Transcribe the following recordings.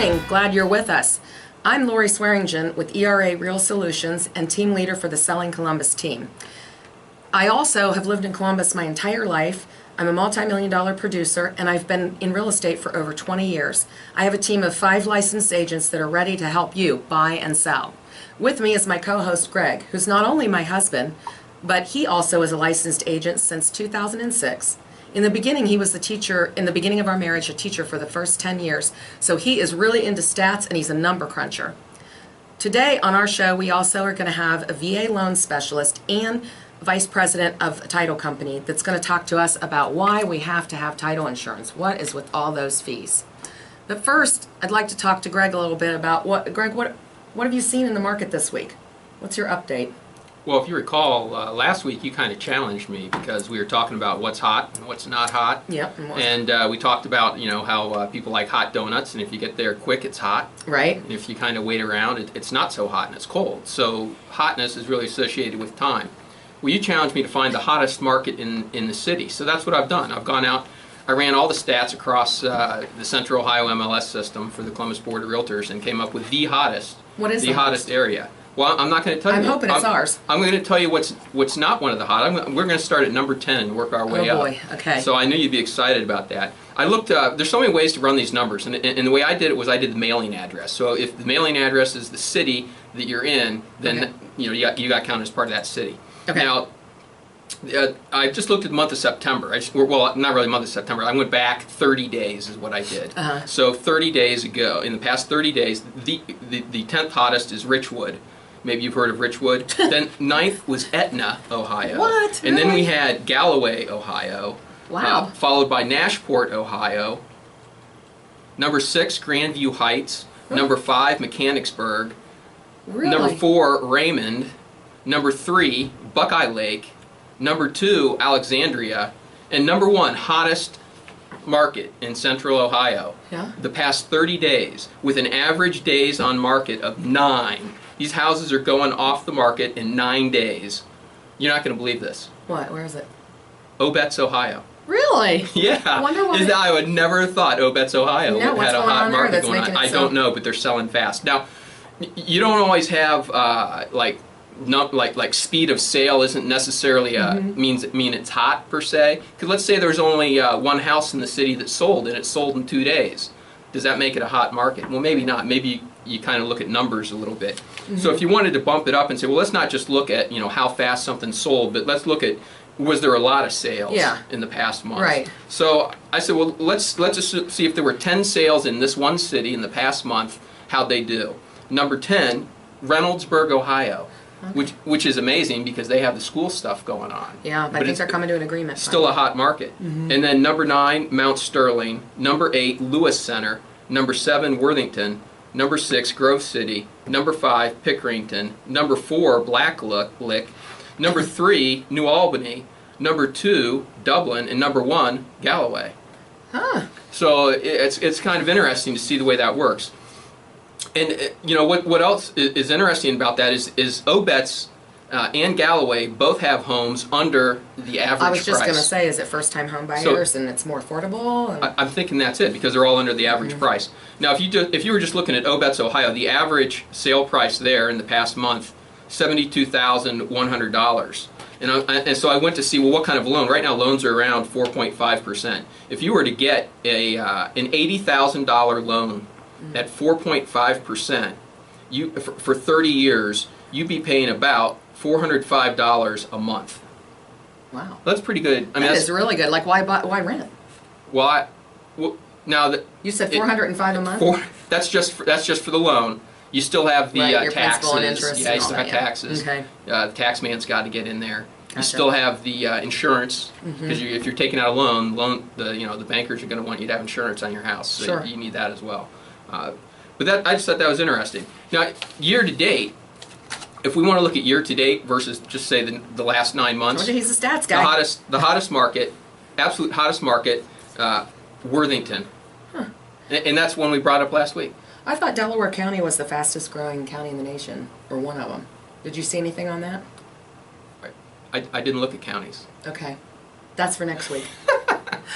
morning. Glad you're with us. I'm Greg Swearingen with ERA Real Solutions and team leader for the Selling Columbus team. I also have lived in Columbus my entire life. I'm a multi-million-dollar producer, and I've been in real estate for over 20 years. I have a team of 5 licensed agents that are ready to help you buy and sell. With me is my co-host Greg, who's not only my husband, but he also is a licensed agent since 2006. In the beginning, he was the teacher, in the beginning of our marriage, a teacher for the first 10 years. So he is really into stats, and he's a number cruncher. Today on our show, we also are going to have a VA loan specialist and vice president of a title company that's going to talk to us about why we have to have title insurance. What is with all those fees? But first, I'd like to talk to Greg a little bit about what have you seen in the market this week? What's your update? Well, if you recall, last week you kind of challenged me because we were talking about what's hot and what's not hot. Yep. And we talked about, how people like hot donuts, and if you get there quick, it's hot. Right. And if you kind of wait around, it's not so hot and it's cold. So hotness is really associated with time. Well, you challenged me to find the hottest market in the city. So that's what I've done. I've gone out, I ran all the stats across the Central Ohio MLS system for the Columbus Board of Realtors and came up with the hottest, What is the hottest area. Well, I'm not going to tell you. I'm hoping it's ours. I'm going to tell you what's not one of the hot. We're going to start at number 10 and work our way up. Oh boy, okay. So I knew you'd be excited about that. I looked, there's so many ways to run these numbers, and the way I did it was I did the mailing address. So if the mailing address is the city that you're in, then you got counted as part of that city. Okay. Now, I just looked at the month of September. Well, not really month of September. I went back 30 days is what I did. So 30 days ago, in the past 30 days, the 10th hottest is Richwood. Maybe you've heard of Richwood. Then 9th was Etna, Ohio. What? And then Really? we had Galloway, Ohio. Wow. Followed by Nashport, Ohio. Number 6, Grandview Heights. Number 5, Mechanicsburg. Really? Number 4, Raymond. Number 3, Buckeye Lake. Number 2, Alexandria. And number 1, hottest market in Central Ohio. Yeah. The past 30 days, with an average days on market of 9. These houses are going off the market in 9 days. You're not going to believe this. What? Where is it? Obetz, Ohio. Really? Yeah. I wonder why. I would never have thought Obetz, Ohio No, what's had a going hot on there market that's going on. making it I so- don't know, but they're selling fast. Now, you don't always have like speed of sale isn't necessarily mean it's hot per se. Because let's say there's only one house in the city that sold and it sold in 2 days. Does that make it a hot market? Well, maybe not. Maybe you kind of look at numbers a little bit. So if you wanted to bump it up and say, well, let's not just look at how fast something sold, but let's look at was there a lot of sales in the past month. Right. So I said, well, let's just see if there were 10 sales in this one city in the past month, how'd they do? Number 10, Reynoldsburg, Ohio. Okay. Which is amazing because they have the school stuff going on. Yeah, but I think they're coming to an agreement. Still a hot market. And then number 9, Mount Sterling. Number 8, Lewis Center. Number 7, Worthington. Number 6, Grove City. Number 5, Pickerington. Number 4, Blacklick. Number 3, New Albany. Number 2, Dublin. And number 1, Galloway. Huh. So it's kind of interesting to see the way that works. And what else is interesting about that is Obetz and Galloway both have homes under the average price. I was just going to say, is it first-time home buyers and it's more affordable? And I'm thinking that's it because they're all under the average price. Now, if you were just looking at Obetz, Ohio, the average sale price there in the past month, $72,100. And so I went to see, well, what kind of loan? Right now, loans are around 4.5%. If you were to get an $80,000 loan at 4.5%, for 30 years, you'd be paying about $405 a month. wow. That's pretty good. I mean, That is really good. Like, why rent? Well, now that You said $405 a month? that's just for the loan. You still have the Right, your taxes. principal and interest Yeah, and you still all have that, yeah. taxes. Okay. The tax man's got to get in there. You Gotcha. still have the insurance because if you're taking out a loan, the bankers are going to want you to have insurance on your house. So Sure. you need that as well. But I just thought that was interesting. Now, year to date, if we want to look at year to date versus just say the last 9 months, Told you he's a stats guy. the hottest market, absolute hottest market, Worthington, and that's one we brought up last week. I thought Delaware County was the fastest growing county in the nation, or one of them. Did you see anything on that? I didn't look at counties. Okay. That's for next week.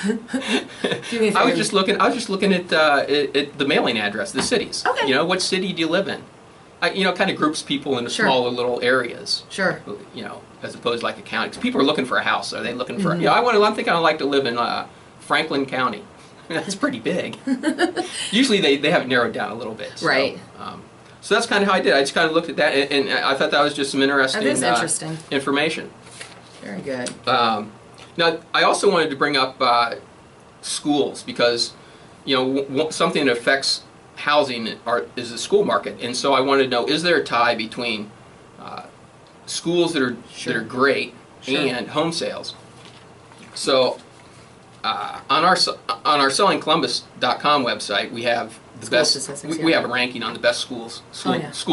Do me a favor. I was just looking at the mailing address, the cities. Okay. You know, what city do you live in? Kind of groups people into Sure. smaller little areas. Sure. You know, as opposed to like a county. 'Cause people are looking for a house. Are they looking for? Mm-hmm. I'm thinking I'd like to live in Franklin County. That's pretty big. Usually they have it narrowed down a little bit. So, Right. So that's kind of how I did. I just kind of looked at that, and I thought that was just some interesting, That is interesting. Information. Very good. Now, I also wanted to bring up schools because, something that affects housing is the school market, and so I wanted to know: is there a tie between schools that are great Sure. and home sales? So, on our sellingcolumbus.com website, we have the School best. statistics, We yeah. have a ranking on the best school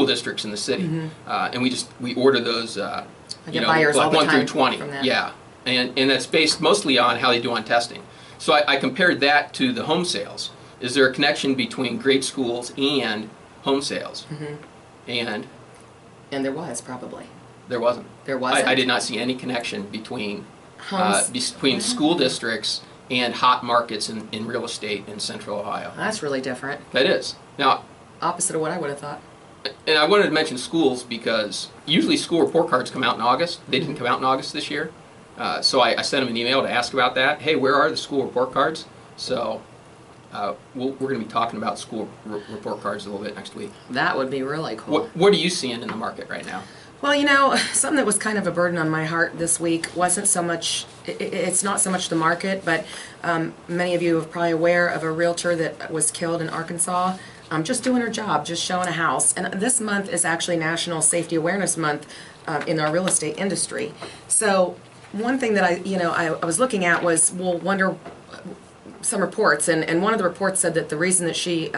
districts in the city, Mm-hmm. and we order those. I get buyers like all the 1 through time 20. from that. Yeah, and that's based mostly on how they do on testing. So I compared that to the home sales. Is there a connection between great schools and home sales? Mm-hmm. And And there was probably. there wasn't. There wasn't? I did not see any connection between Homes. between school districts and hot markets in real estate in Central Ohio. That's really different. That is. Now, Opposite of what I would have thought. and I wanted to mention schools because usually school report cards come out in August. They didn't come out in August this year. So I sent them an email to ask about that. Hey, where are the school report cards? So we're going to be talking about school report cards a little bit next week. That would be really cool. What are you seeing in the market right now? Well, something that was kind of a burden on my heart this week wasn't so much, it's not so much the market, but many of you are probably aware of a realtor that was killed in Arkansas, just doing her job, just showing a house. And this month is actually National Safety Awareness Month in our real estate industry. So one thing that I was looking at was, some reports, and one of the reports said that the reason that she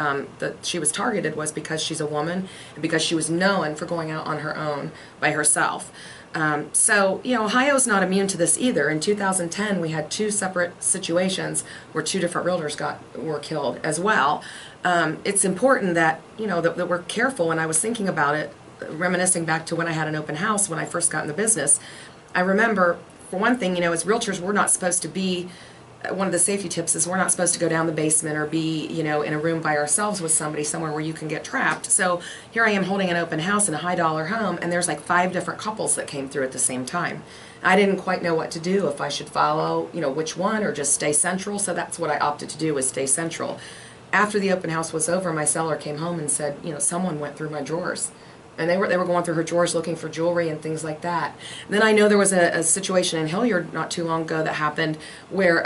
was targeted was because she's a woman and because she was known for going out on her own by herself. So Ohio's not immune to this either. In 2010, we had 2 separate situations where 2 different realtors were killed as well. It's important that that we're careful. And I was thinking about it, reminiscing back to when I had an open house when I first got in the business. I remember, for one thing, as realtors, we're not supposed to be. One of the safety tips is we're not supposed to go down the basement or be, in a room by ourselves with somebody somewhere where you can get trapped. So here I am holding an open house in a high-dollar home, and there's like 5 different couples that came through at the same time. I didn't quite know what to do, if I should follow, which one, or just stay central. So that's what I opted to do, was stay central. After the open house was over, my seller came home and said, someone went through my drawers. And they were going through her drawers looking for jewelry and things like that. And then I know there was a situation in Hilliard not too long ago that happened where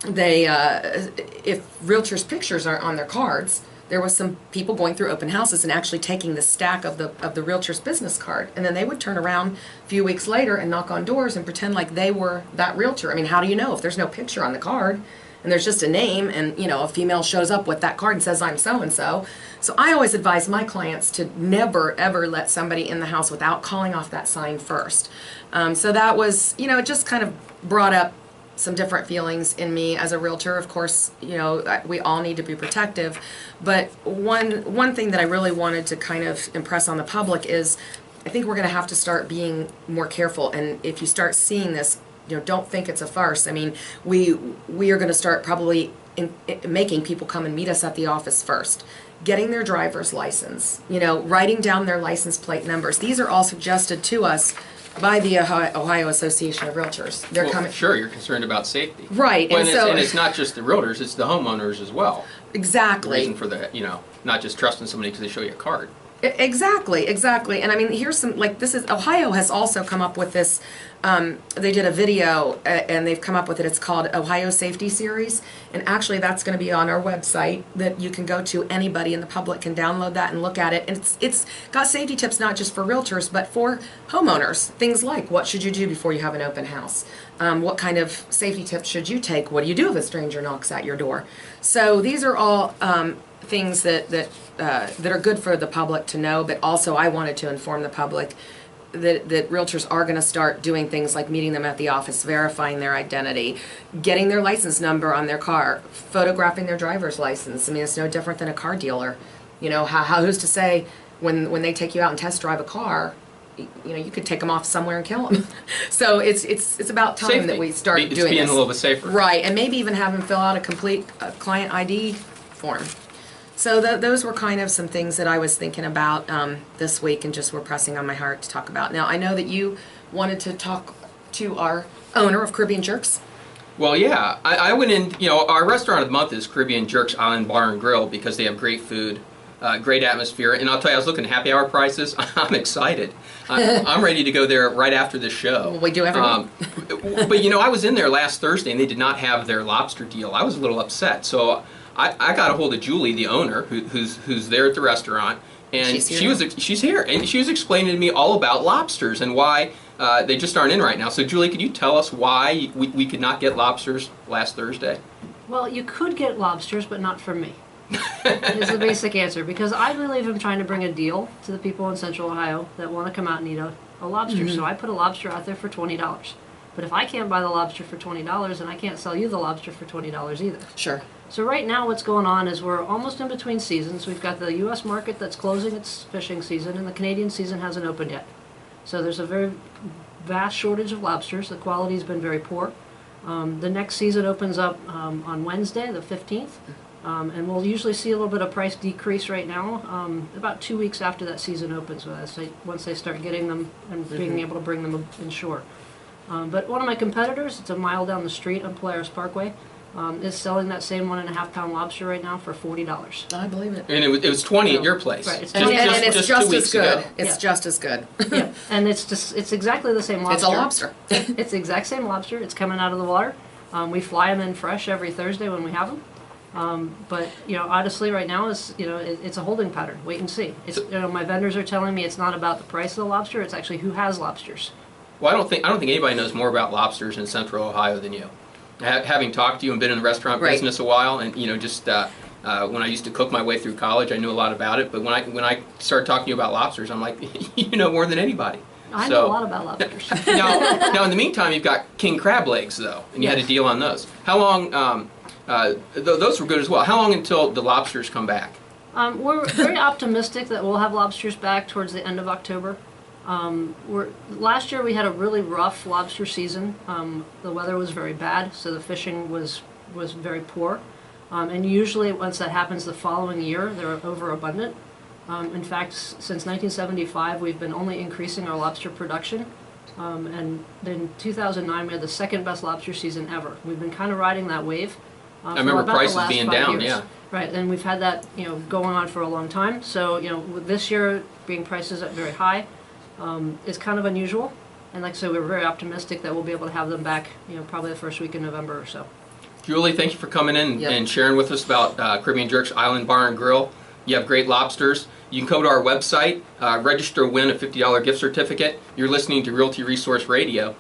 if realtors' pictures aren't on their cards, there was some people going through open houses and actually taking the stack of the realtor's business card, and then they would turn around a few weeks later and knock on doors and pretend like they were that realtor. I mean, how do you know if there's no picture on the card? And there's just a name, and a female shows up with that card and says, I'm so-and-so. So I always advise my clients to never, ever let somebody in the house without calling off that sign first. So that was, it just kind of brought up some different feelings in me as a realtor. Of course, we all need to be protective. But one thing that I really wanted to kind of impress on the public is I think we're going to have to start being more careful. And if you start seeing this, don't think it's a farce. I mean, we are going to start probably making people come and meet us at the office first, getting their driver's license, writing down their license plate numbers. These are all suggested to us by the Ohio Association of Realtors. They're coming. Sure, you're concerned about safety. Right. Well, and it's not just the realtors, it's the homeowners as well. Exactly. The reason for that, not just trusting somebody because they show you a card. Exactly. And I mean, here's some, Ohio has also come up with this, they did a video and they've come up with it. It's called Ohio Safety Series. And actually that's going to be on our website that you can go to. Anybody in the public can download that and look at it. And it's got safety tips not just for realtors, but for homeowners. Things like, what should you do before you have an open house? What kind of safety tips should you take? What do you do if a stranger knocks at your door? So these are all things that are good for the public to know, but also I wanted to inform the public that realtors are going to start doing things like meeting them at the office, verifying their identity, getting their license number on their car, photographing their driver's license. I mean, it's no different than a car dealer. Who's to say when they take you out and test drive a car, you could take them off somewhere and kill them. So it's about time Safety. that we start doing It's being this. a little bit safer. Right, and maybe even have them fill out a complete client ID form. So those were kind of some things that I was thinking about this week and just were pressing on my heart to talk about. Now, I know that you wanted to talk to our owner of Caribbean Jerks. Well, yeah, I went in, our restaurant of the month is Caribbean Jerks Island Bar and Grill because they have great food, great atmosphere, and I'll tell you, I was looking at happy hour prices. I'm excited. I'm ready to go there right after this show. Well, we do every week. But I was in there last Thursday and they did not have their lobster deal. I was a little upset, so I got a hold of Julie, the owner, who's there at the restaurant, and she's here, and she was explaining to me all about lobsters and why they just aren't in right now. So Julie, could you tell us why we could not get lobsters last Thursday? Well, you could get lobsters, but not from me. Is the basic answer, because I believe I'm trying to bring a deal to the people in Central Ohio that want to come out and eat a lobster. So I put a lobster out there for $20. But if I can't buy the lobster for $20, then I can't sell you the lobster for $20 either. Sure. So right now what's going on is we're almost in between seasons. We've got the U.S. market that's closing its fishing season, and the Canadian season hasn't opened yet. So there's a very vast shortage of lobsters. The quality's been very poor. The next season opens up on Wednesday, the 15th. And we'll usually see a little bit of price decrease right now, about 2 weeks after that season opens, once they start getting them and being able to bring them inshore. But one of my competitors, it's a mile down the street on Polaris Parkway, is selling that same 1.5 pound lobster right now for $40. I believe it. And it was 20 at your place. Right, it's And it's just 2 as weeks good. ago. It's just as good. Yeah, and it's exactly the same lobster. It's a lobster. It's the exact same lobster. It's coming out of the water. We fly them in fresh every Thursday when we have them. But honestly, right now it's a holding pattern. Wait and see. It's, my vendors are telling me it's not about the price of the lobster. It's actually who has lobsters. Well, I don't think anybody knows more about lobsters in Central Ohio than you. Having talked to you and been in the restaurant Right. business a while, and just when I used to cook my way through college, I knew a lot about it. But when I started talking to you about lobsters, I'm like, you know more than anybody. I know a lot about lobsters. now, in the meantime, you've got king crab legs though, and you had a deal on those. How long? Those were good as well. How long until the lobsters come back? We're very optimistic that we'll have lobsters back towards the end of October. Last year we had a really rough lobster season. The weather was very bad, so the fishing was very poor. And usually once that happens the following year, they're overabundant. In fact, since 1975, we've been only increasing our lobster production. And in 2009, we had the second best lobster season ever. We've been kind of riding that wave. I remember prices being down, yeah. Right, and we've had that going on for a long time. So with this year being prices at very high is kind of unusual. And like I said, we're very optimistic that we'll be able to have them back probably the first week in November or so. Julie, thank you for coming in and sharing with us about Caribbean Jerks Island Bar and Grill. You have great lobsters. You can go to our website, register to win a $50 gift certificate. You're listening to Realty Resource Radio.